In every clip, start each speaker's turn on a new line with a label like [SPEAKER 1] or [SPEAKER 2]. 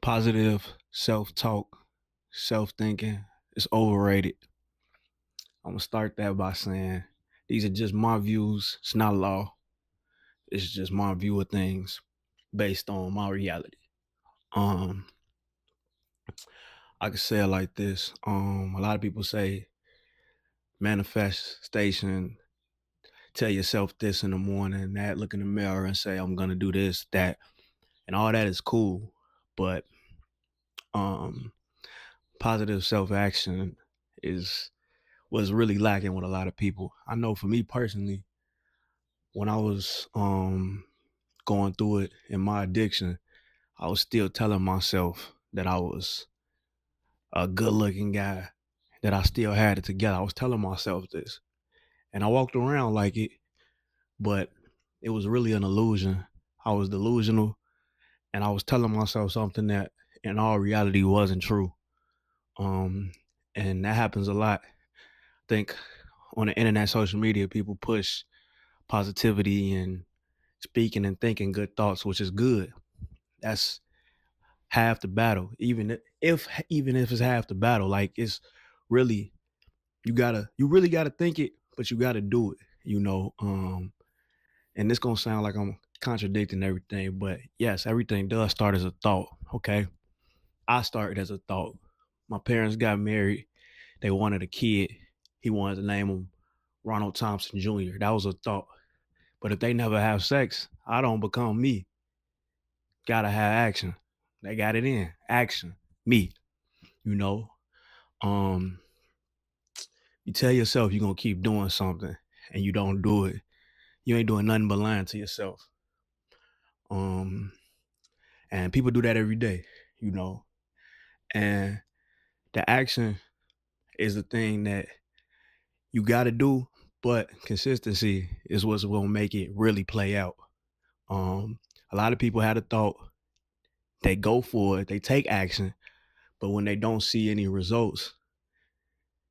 [SPEAKER 1] Positive self-talk, self-thinking is overrated. I'm gonna start that by saying these are just my views. It's not law. It's just my view of things based on my reality. Um, I could say it like this. A lot of people say manifestation, tell yourself this in the morning, that look in the mirror and say, I'm gonna do this, that, and all that is cool. But um positive self-action is was really lacking with a lot of people. I know for me personally, when I was going through it in my addiction, I was still telling myself that I was a good looking guy, that I still had it together. I was telling myself this. And I walked around like it, but it was really an illusion. I was delusional and I was telling myself something that in all reality wasn't true. Um and that happens a lot. I think on the internet, social media, people push positivity and speaking and thinking good thoughts, which is good. That's half the battle. Even if it's half the battle, like it's really you really gotta think it, but you gotta do it, and this gonna sound like I'm contradicting everything, but yes, everything does start as a thought. Okay. I started as a thought. My parents got married, they wanted a kid. He wanted to name him Ronald Thompson Jr. That was a thought. But if they never have sex, I don't become me. Gotta have action. They got it in. Action. Me. You know. Um, you tell yourself you're gonna keep doing something and you don't do it. You ain't doing nothing but lying to yourself. Um, and people do that every day, you know. And the action is the thing that you gotta do, but consistency is what's gonna make it really play out. Um, a lot of people had a thought, they go for it, they take action, but when they don't see any results,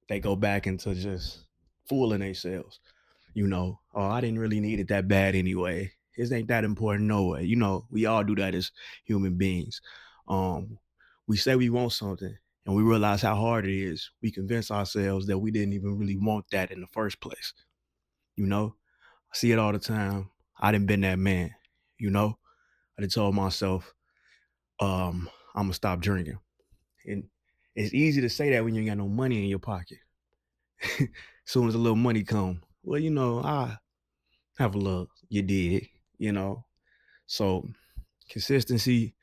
[SPEAKER 1] they go back into just fooling themselves. Oh, I didn't really need it that bad anyway. It ain't that important, no way. We all do that as human beings. Um, we say we want something and we realize how hard it is. We convince ourselves that we didn't even really want that in the first place. You know, I see it all the time. I didn't been that man, you know. I done told myself, I'm gonna stop drinking. And it's easy to say that when you ain't got no money in your pocket. Soon as a little money come, well, I have a little. You did, you know. So consistency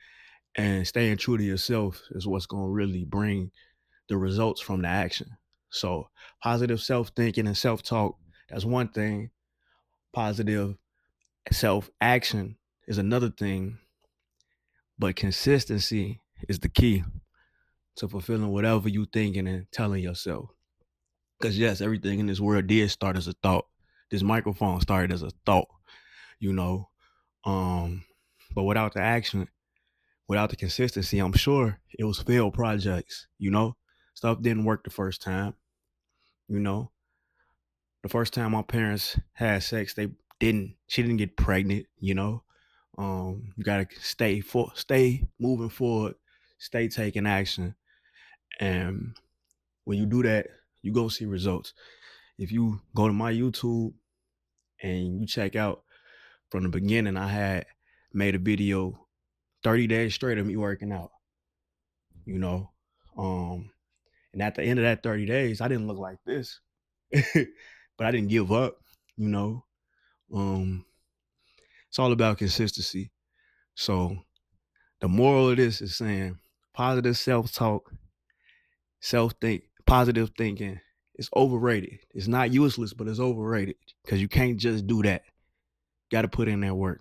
[SPEAKER 1] and staying true to yourself is what's gonna really bring the results from the action. So positive self thinking and self talk, that's one thing. Positive self action is another thing. But consistency is the key to fulfilling whatever you thinking and telling yourself. Because yes, everything in this world did start as a thought. This microphone started as a thought, you know. Um, but without the action, without the consistency, I'm sure it was failed projects, you know. Stuff didn't work the first time, you know. The first time my parents had sex, she didn't get pregnant, you know. You gotta stay moving forward, stay taking action. And when you do that, you go see results. If you go to my YouTube and you check out from the beginning, I had made a video 30 days straight of me working out, you know. Um, and at the end of that 30 days, I didn't look like this. But I didn't give up, you know. Um, it's all about consistency. So the moral of this is saying positive self-talk, positive thinking is overrated. It's not useless, but it's overrated because you can't just do that. Got to put in that work.